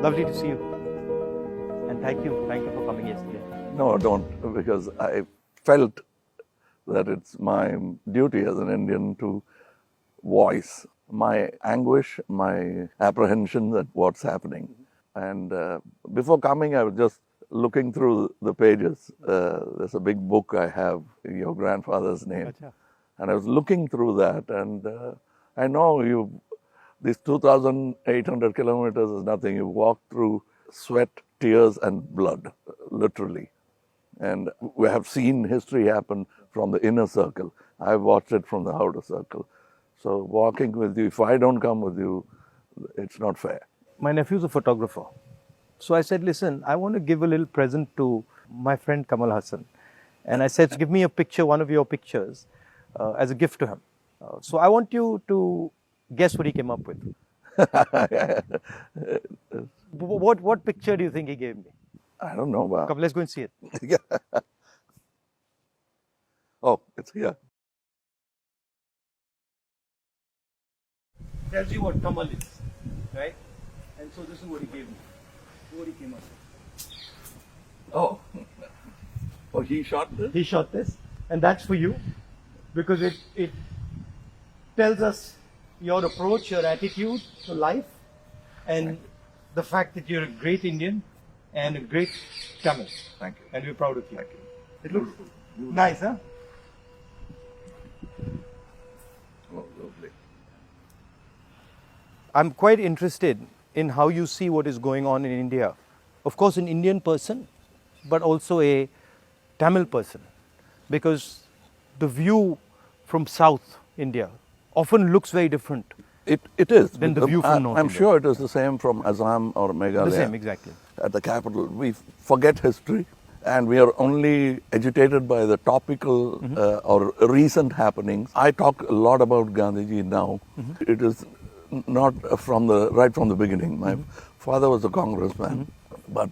Lovely to see you. And thank you for coming yesterday. No, don't, because I felt that it's my duty as an Indian to voice my anguish, my apprehension at what's happening. And before coming, I was just looking through the pages. There's a big book I have, your grandfather's name. Achha. And I was looking through that, and I know these 2,800 kilometers is nothing. You walk through sweat, tears, and blood, literally. And we have seen history happen from the inner circle. I've watched it from the outer circle. So walking with you, if I don't come with you, it's not fair. My nephew's a photographer. So I said, listen, I want to give a little present to my friend Kamal Hassan. And I said, give me a picture, one of your pictures, as a gift to him. So I want you to guess what he came up with. What picture do you think he gave me? I don't know. Wow. Come, let's go and see it. Yeah. Oh, it's here. Tells you what Kamal is, right? And so this is what he gave me. What he came up with. Oh. Oh, he shot this? He shot this, and that's for you, because it tells us your approach, your attitude to life, and the fact that you're a great Indian and a great Tamil. Thank you. And we're proud of you. Thank you. It looks nice, huh? Oh, lovely. I'm quite interested in how you see what is going on in India. Of course, an Indian person, but also a Tamil person, because the view from South India often looks very different. It is. Than the view from North I'm India. sure it is the same from Assam or Meghalaya. The same, exactly. At the capital. We forget history, and we are only agitated by the topical or recent happenings. I talk a lot about Gandhiji now. It is not right from the beginning. My father was a congressman, but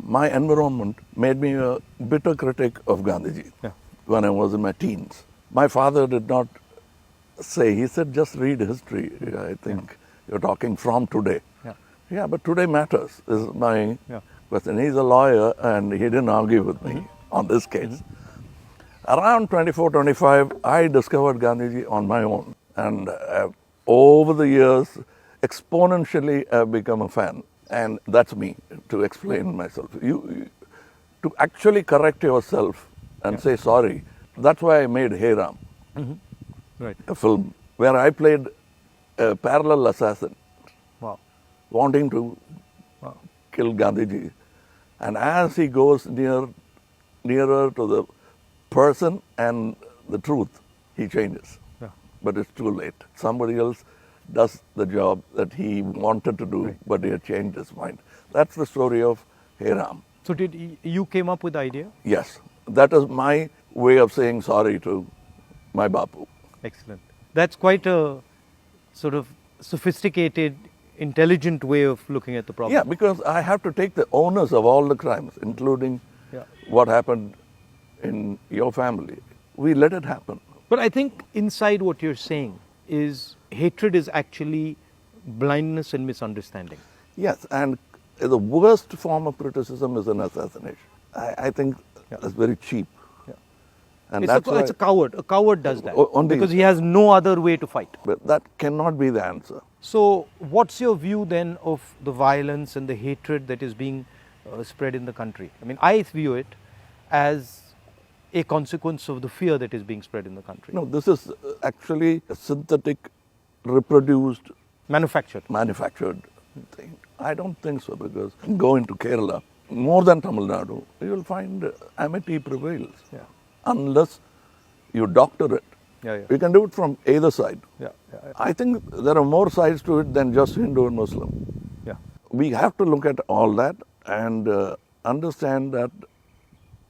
my environment made me a bitter critic of Gandhiji when I was in my teens. My father did not say, he said, just read history. I think you're talking from today. Yeah, but today matters, is my question. He's a lawyer, and he didn't argue with me on this case. Around 24, 25, I discovered Gandhiji on my own. And over the years, exponentially, I've become a fan. And that's me, to explain myself. To actually correct yourself and say sorry, that's why I made Hey Ram, Right. a film where I played a parallel assassin, Wow. wanting to kill Gandhiji. And as he goes nearer to the person and the truth, he changes. Yeah. But it's too late. Somebody else does the job that he wanted to do, but he had changed his mind. That's the story of Hey Ram. So you came up with the idea? Yes, that is my way of saying sorry to my Bapu. Excellent. That's quite a sort of sophisticated, intelligent way of looking at the problem. Yeah, because I have to take the onus of all the crimes, including what happened in your family. We let it happen. But I think inside what you're saying is hatred is actually blindness and misunderstanding. Yes, and the worst form of criticism is an assassination. I think that's very cheap. And It's a coward. A coward does that only because he has no other way to fight. But that cannot be the answer. So what's your view then of the violence and the hatred that is being spread in the country? I mean, I view it as a consequence of the fear that is being spread in the country. No, this is actually a synthetic, reproduced, Manufactured thing. I don't think so, because go into Kerala, more than Tamil Nadu, you will find amity prevails. Yeah. Unless you doctor it. You can do it from either side. I think there are more sides to it than just Hindu and Muslim. We have to look at all that and understand that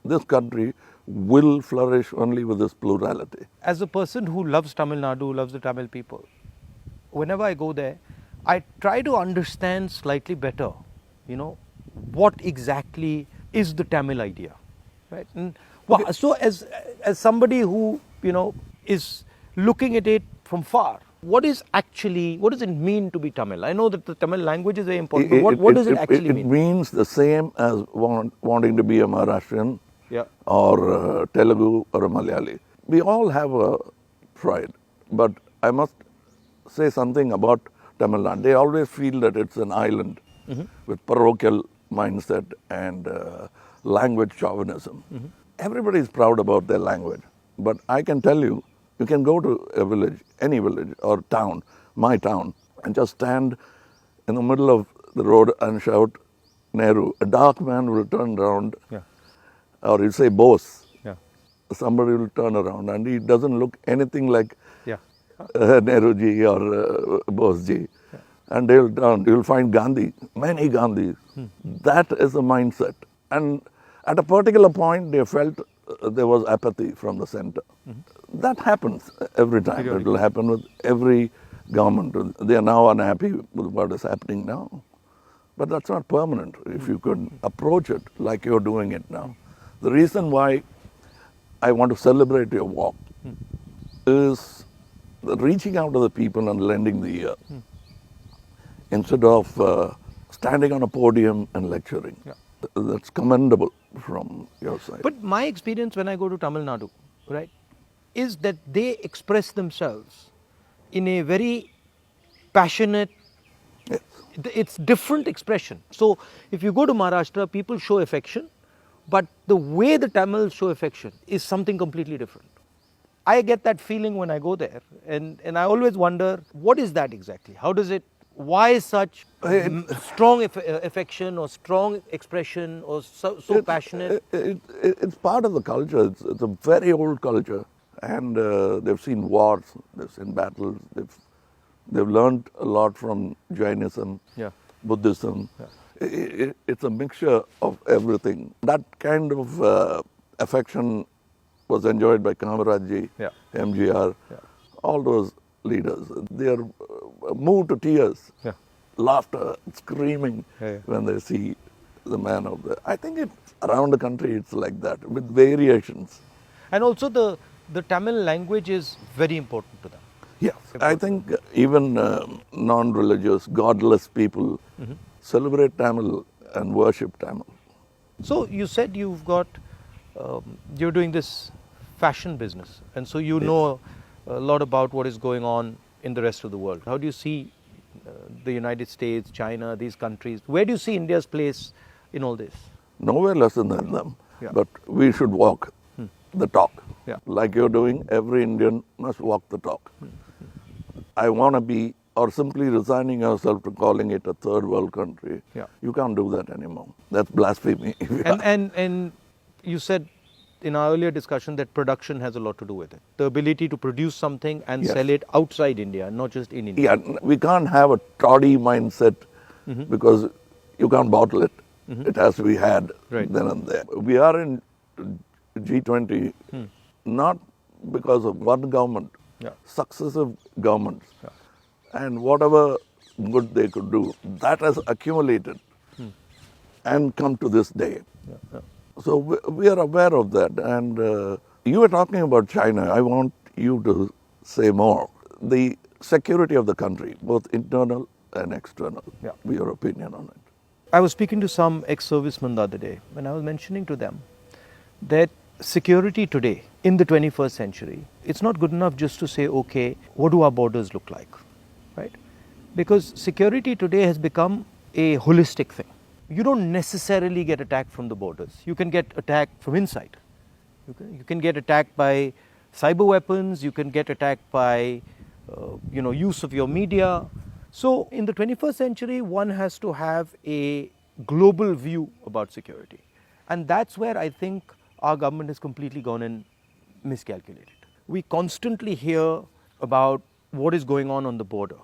this country will flourish only with this plurality. As a person who loves Tamil Nadu, loves the Tamil people, whenever I go there, I try to understand slightly better, what exactly is the Tamil idea, right? And so as somebody who, is looking at it from far, What does it mean to be Tamil? I know that the Tamil language is very important, but what does it actually mean? It means the same as wanting to be a Maharashtrian Yeah. or Telugu or a Malayali. We all have a pride, but I must say something about Tamil Nadu. They always feel that it's an island with parochial mindset and language chauvinism. Everybody is proud about their language, but I can tell you, you can go to a village, any village or town, my town, and just stand in the middle of the road and shout Nehru. A dark man will turn around, or he'll say Bose. Somebody will turn around and he doesn't look anything like Nehruji or Bose-ji. And they'll turn, you'll find Gandhi, many Gandhis. That is the mindset. And at a particular point, they felt there was apathy from the center. That happens every time. It will happen with every government. They are now unhappy with what is happening now. But that's not permanent if you could approach it like you're doing it now. The reason why I want to celebrate your walk is reaching out to the people and lending the ear instead of standing on a podium and lecturing. That's commendable from your side. But my experience when I go to Tamil Nadu, right, is that they express themselves in a very passionate, it's different expression. So if you go to Maharashtra, people show affection, but the way the Tamils show affection is something completely different. I get that feeling when I go there, and I always wonder, what is that exactly? How does it, why such strong affection or strong expression or so passionate? It's part of the culture. It's a very old culture, and they've seen wars, they've seen battles, they've learned a lot from Jainism, Buddhism. It's a mixture of everything. That kind of affection was enjoyed by Kamarajji, MGR, all those leaders. They are moved to tears, laughter, screaming when they see the man of the... I think around the country it's like that, with variations. And also the Tamil language is very important to them. Yes, I think even non-religious, godless people celebrate Tamil and worship Tamil. So you said you've got, you're doing this fashion business, and so you know a lot about what is going on in the rest of the world. How do you see the United States, China, these countries? Where do you see India's place in all this? Nowhere less than them, but we should walk the talk. Like you're doing, every Indian must walk the talk. I want to be, or simply resigning yourself to calling it a third world country. You can't do that anymore. That's blasphemy. And you said in our earlier discussion that production has a lot to do with it. The ability to produce something and sell it outside India, not just in India. We can't have a toddy mindset because you can't bottle it. It has to be had then and there. We are in G20 not because of one government, successive governments. And whatever good they could do, that has accumulated and come to this day. So we are aware of that. And you were talking about China. I want you to say more. The security of the country, both internal and external. Your opinion on it. I was speaking to some ex-servicemen the other day when I was mentioning to them that security today in the 21st century, it's not good enough just to say, okay, what do our borders look like, right? Because security today has become a holistic thing. You don't necessarily get attacked from the borders. You can get attacked from inside. You can get attacked by cyber weapons. You can get attacked by, use of your media. So in the 21st century, one has to have a global view about security. And that's where I think our government has completely gone and miscalculated. We constantly hear about what is going on the border.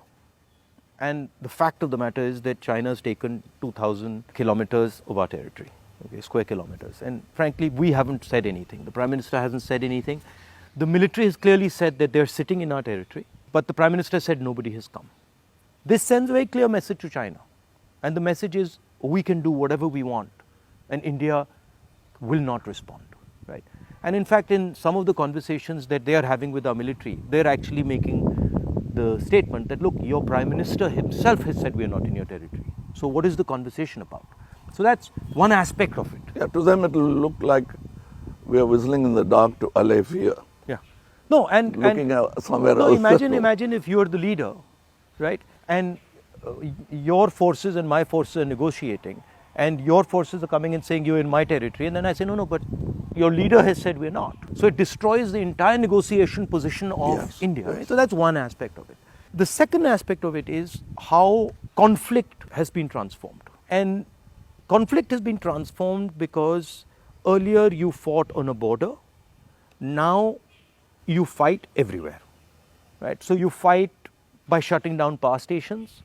And the fact of the matter is that China has taken 2,000 kilometers of our territory, square kilometers. And frankly, we haven't said anything. The Prime Minister hasn't said anything. The military has clearly said that they're sitting in our territory, but the Prime Minister said nobody has come. This sends a very clear message to China. And the message is, we can do whatever we want, and India will not respond, right? And in fact, in some of the conversations that they are having with our military, they're actually making the statement that, look, your Prime Minister himself has said we are not in your territory. So what is the conversation about? So that's one aspect of it. Yeah, to them it will look like we are whistling in the dark to allay fear. Yeah. No, and Looking somewhere no, else. imagine if you're the leader, right? And your forces and my forces are negotiating, and your forces are coming and saying you're in my territory, and then I say no, but your leader has said we're not. So it destroys the entire negotiation position of Yes, India. yes. Right? So that's one aspect of it. The second aspect of it is how conflict has been transformed. And conflict has been transformed because earlier you fought on a border, now you fight everywhere. Right? So you fight by shutting down power stations,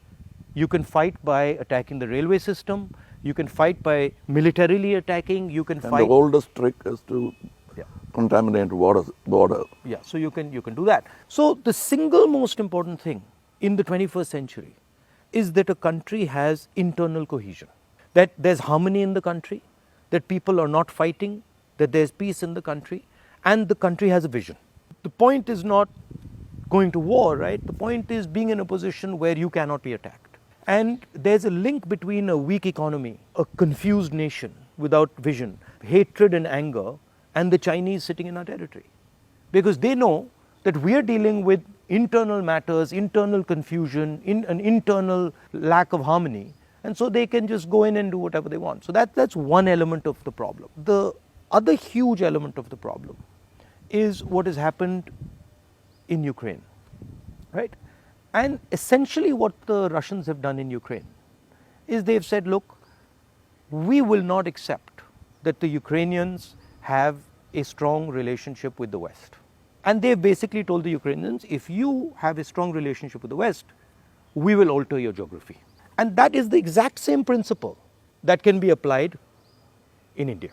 you can fight by attacking the railway system, you can fight by militarily attacking, you can And fight. the oldest trick is to contaminate border. Yeah, so you can do that. So the single most important thing in the 21st century is that a country has internal cohesion, that there's harmony in the country, that people are not fighting, that there's peace in the country, and the country has a vision. The point is not going to war, right? The point is being in a position where you cannot be attacked. And there's a link between a weak economy, a confused nation without vision, hatred and anger, and the Chinese sitting in our territory. Because they know that we are dealing with internal matters, internal confusion, an internal lack of harmony, and so they can just go in and do whatever they want. So that's one element of the problem. The other huge element of the problem is what has happened in Ukraine, right? And essentially what the Russians have done in Ukraine is they've said, look, we will not accept that the Ukrainians have a strong relationship with the West. And they've basically told the Ukrainians, if you have a strong relationship with the West, we will alter your geography. And that is the exact same principle that can be applied in India.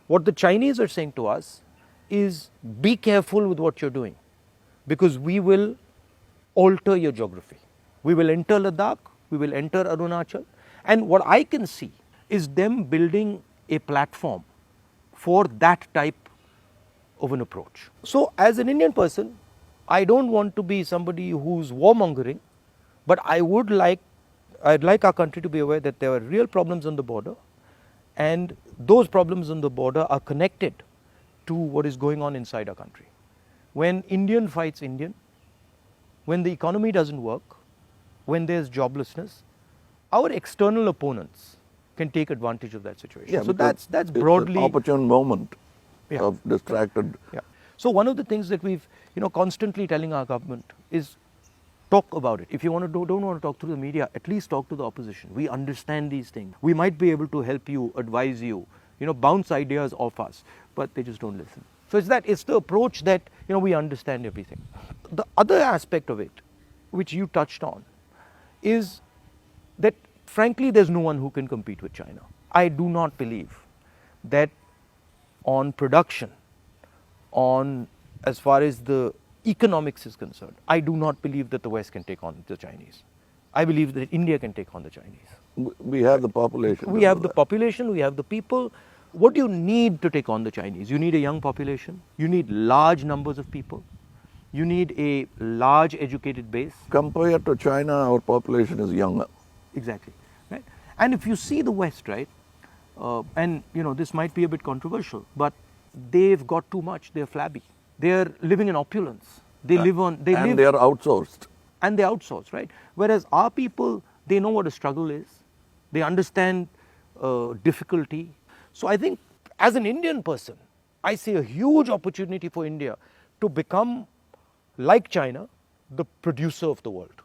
What the Chinese are saying to us is, be careful with what you're doing, because we will alter your geography. We will enter Ladakh, we will enter Arunachal, and what I can see is them building a platform for that type of an approach. So as an Indian person, I don't want to be somebody who's warmongering, but I'd like our country to be aware that there are real problems on the border, and those problems on the border are connected to what is going on inside our country. When Indian fights Indian, when the economy doesn't work, when there's joblessness, our external opponents can take advantage of that situation. Yeah, so that's broadly an opportune moment Yeah. of distracted. Yeah. So one of the things that we've constantly telling our government is talk about it. If you don't want to talk through the media, at least talk to the opposition. We understand these things. We might be able to help you, advise you, bounce ideas off us, but they just don't listen. So it's the approach that we understand everything. The other aspect of it, which you touched on, is that frankly there's no one who can compete with China. I do not believe that on production, on as far as the economics is concerned, I do not believe that the West can take on the Chinese. I believe that India can take on the Chinese. We have the population. We have the population, we have the people. What do you need to take on the Chinese? You need a young population, you need large numbers of people, you need a large educated base. Compared to China, our population is younger. Exactly. Right? And if you see the West, right, and this might be a bit controversial, but they've got too much, they're flabby. They're living in opulence. They live on, they are outsourced. And they outsource, right? Whereas our people, they know what a struggle is. They understand difficulty. So I think as an Indian person, I see a huge opportunity for India to become, like China, the producer of the world,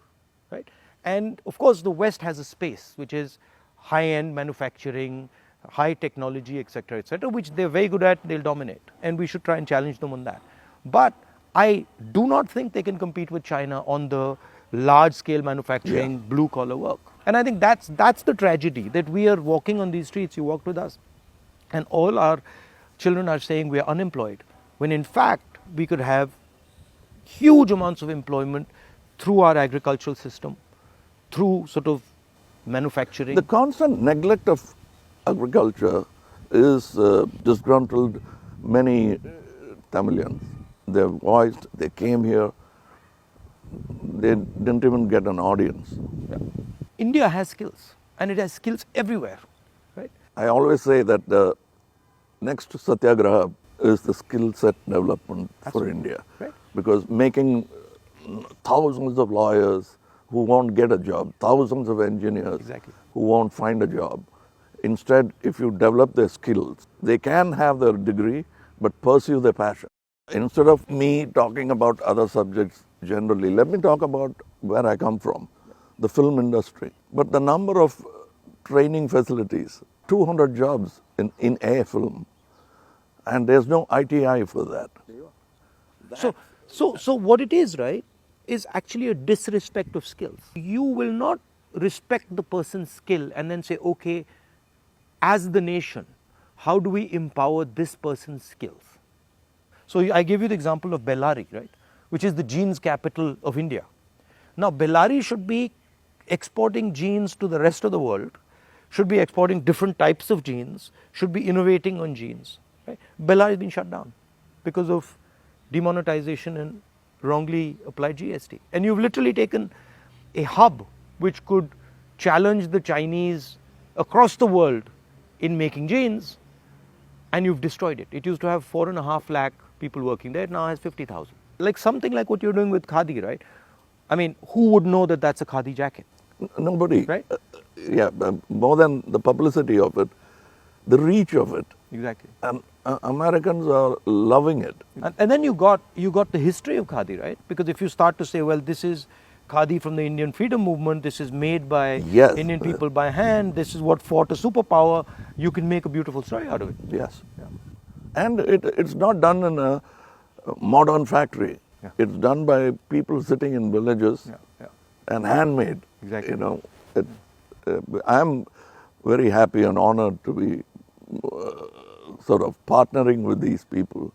right? And of course the West has a space which is high-end manufacturing, high technology, etc., which they're very good at, they'll dominate. And we should try and challenge them on that. But I do not think they can compete with China on the large-scale manufacturing, blue-collar work. And I think that's the tragedy, that we are walking on these streets, you walked with us, and all our children are saying we are unemployed, when in fact we could have huge amounts of employment through our agricultural system, through sort of manufacturing. The constant neglect of agriculture is disgruntled many Tamilians. They voiced, they came here, they didn't even get an audience. India has skills, and it has skills everywhere, right? I always say that the next Satyagraha is the skill set development for India. Right. Because making thousands of lawyers who won't get a job, thousands of engineers Exactly. who won't find a job. Instead, if you develop their skills, they can have their degree but pursue their passion. Instead of me talking about other subjects generally, let me talk about where I come from, the film industry. But the number of training facilities, 200 jobs in a film, and there's no ITI for that. So what it is, right, is actually a disrespect of skills. You will not respect the person's skill and then say, okay, as the nation, how do we empower this person's skills? So I gave you the example of Bellary, right, which is the jeans capital of India. Now, Bellary should be exporting jeans to the rest of the world, should be exporting different types of jeans, should be innovating on jeans. Right? Bellary has been shut down because of demonetization and wrongly applied GST. And you've literally taken a hub which could challenge the Chinese across the world in making jeans, and you've destroyed it. It used to have 4.5 lakh people working there, it now has 50,000. Like something like what you're doing with Khadi, right? I mean, who would know that that's a Khadi jacket? Nobody. Right? More than the publicity of it, the reach of it. Exactly. And Americans are loving it. And then you got the history of Khadi, right? Because if you start to say, well, this is Khadi from the Indian freedom movement, this is made by Yes. Indian people by hand, this is what fought a superpower, you can make a beautiful story out of it. Yes. And it's not done in a modern factory. Yeah. It's done by people sitting in villages and handmade. Exactly. You know, I'm very happy and honored to be sort of partnering with these people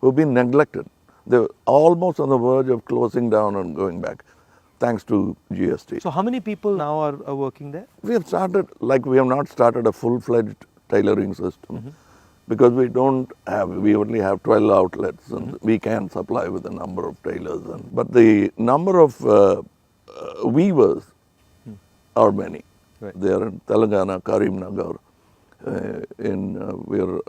who've been neglected. They're almost on the verge of closing down and going back, thanks to GST. So how many people now are working there? We have not started a full-fledged tailoring system because we only have 12 outlets and we can supply with a number of tailors. But the number of weavers are many. Right. They are in Telangana, Karimnagar. We are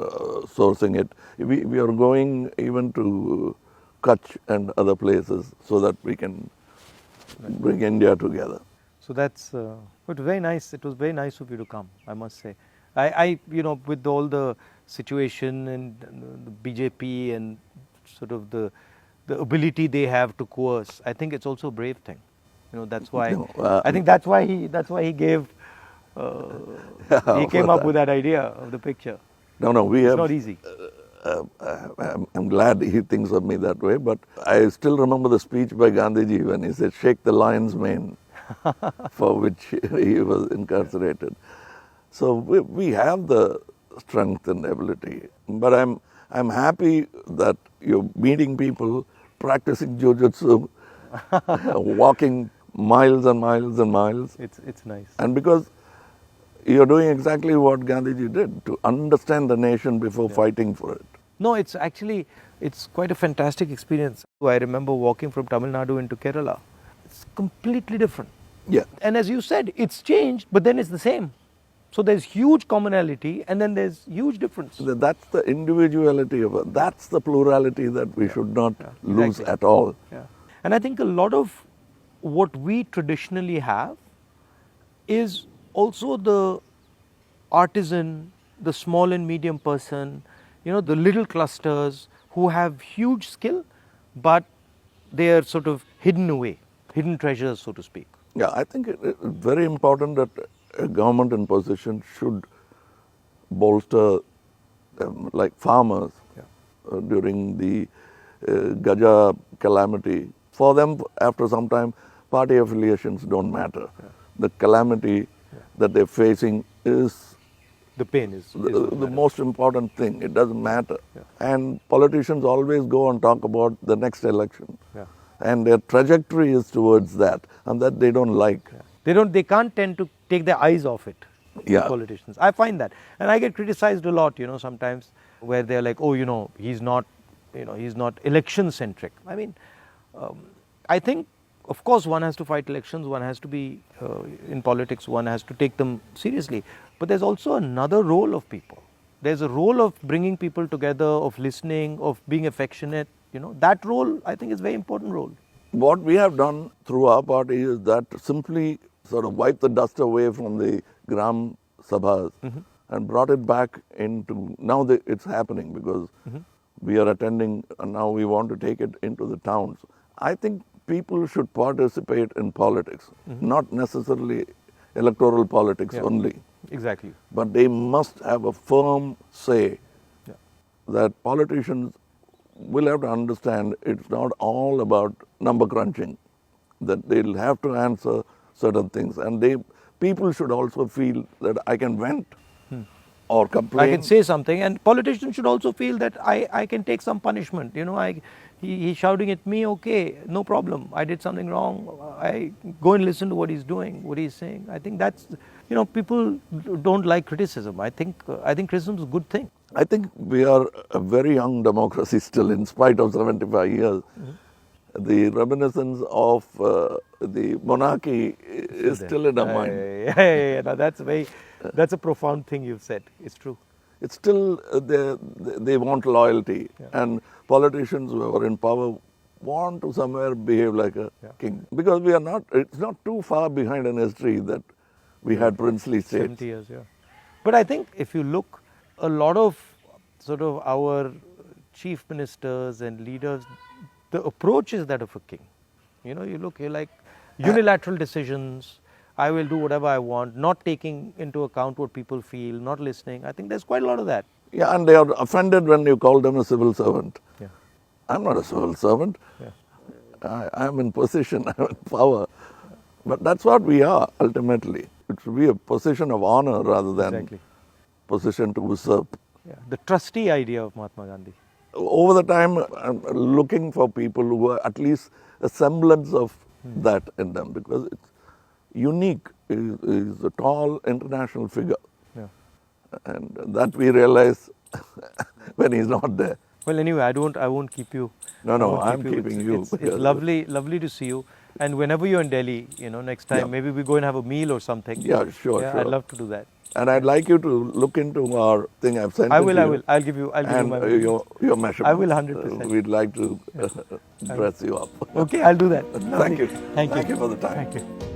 sourcing it. We are going even to Kutch and other places so that we can bring India together. So that's it was very nice. It was very nice of you to come, I must say. I with all the situation and the BJP and sort of the ability they have to coerce, I think it's also a brave thing. That's why I think that's why he gave he came up with that idea of the picture. No, It's not easy. I'm glad he thinks of me that way, but I still remember the speech by Gandhiji when he said, "Shake the lion's mane," for which he was incarcerated. So we have the strength and ability, but I'm happy that you're meeting people, practicing jujitsu, walking miles and miles and miles. It's nice. And because you're doing exactly what Gandhiji did, to understand the nation before fighting for it. No, it's quite a fantastic experience. I remember walking from Tamil Nadu into Kerala. It's completely different. Yeah. And as you said, it's changed, but then it's the same. So there's huge commonality and then there's huge difference. That's the individuality of it. That's the plurality that we should not lose Exactly. at all. Yeah. And I think a lot of what we traditionally have is also the artisan, the small and medium person, the little clusters who have huge skill, but they are sort of hidden away, hidden treasures, so to speak. Yeah, I think it's very important that a government in position should bolster like farmers during the Gaja calamity. For them, after some time, party affiliations don't matter. The calamity that they're facing is The pain is the most important thing. It doesn't matter. And politicians always go and talk about the next election. And their trajectory is towards that, and that they don't like. They can't tend to take their eyes off it. Politicians. I find that, and I get criticized a lot. Sometimes where they're like, oh, he's not election centric. I mean, I think of course, one has to fight elections, one has to be in politics, one has to take them seriously. But there's also another role of people. There's a role of bringing people together, of listening, of being affectionate. That role, I think, is a very important role. What we have done through our party is that simply sort of wipe the dust away from the Gram Sabhas and brought it back into, now it's happening because we are attending and now we want to take it into the towns. I think people should participate in politics, not necessarily electoral politics only. Exactly. But they must have a firm say that politicians will have to understand it's not all about number crunching, that they'll have to answer certain things. And people should also feel that I can vent or complain. I can say something, and politicians should also feel that I can take some punishment. He's shouting at me, okay, no problem. I did something wrong. I go and listen to what he's doing, what he's saying. I think that's, people don't like criticism. I think criticism is a good thing. I think we are a very young democracy still, in spite of 75 years. The reminiscence of the monarchy is still in our mind. Yeah. Now that's a profound thing you've said. It's true. It's still, they want loyalty. And politicians who are in power want to somewhere behave like a king. Because it's not too far behind in history that we had princely states. 70 years, yeah. But I think if you look, a lot of sort of our chief ministers and leaders, the approach is that of a king. You look here like unilateral decisions. I will do whatever I want, not taking into account what people feel, not listening. I think there's quite a lot of that. Yeah, and they are offended when you call them a civil servant. Yeah. I'm not a civil servant. Yeah. I'm in position, I'm in power. But that's what we are, ultimately. It should be a position of honor rather than position to usurp. Yeah. The trustee idea of Mahatma Gandhi. Over the time, I'm looking for people who are at least a semblance of that in them, because it's unique. Is a tall international figure. Yeah. And that we realize when he's not there. Well, anyway, I won't keep you. No, I'm keeping you. It's lovely to see you. And whenever you're in Delhi, next time, maybe we go and have a meal or something. Yeah, sure. I'd love to do that. And I'd like you to look into our thing I've sent. I will. I'll give you and my your measurements. I will 100%. We'd like to dress you up. Okay, I'll do that. Thank you. Thank you. Thank you for the time. Thank you.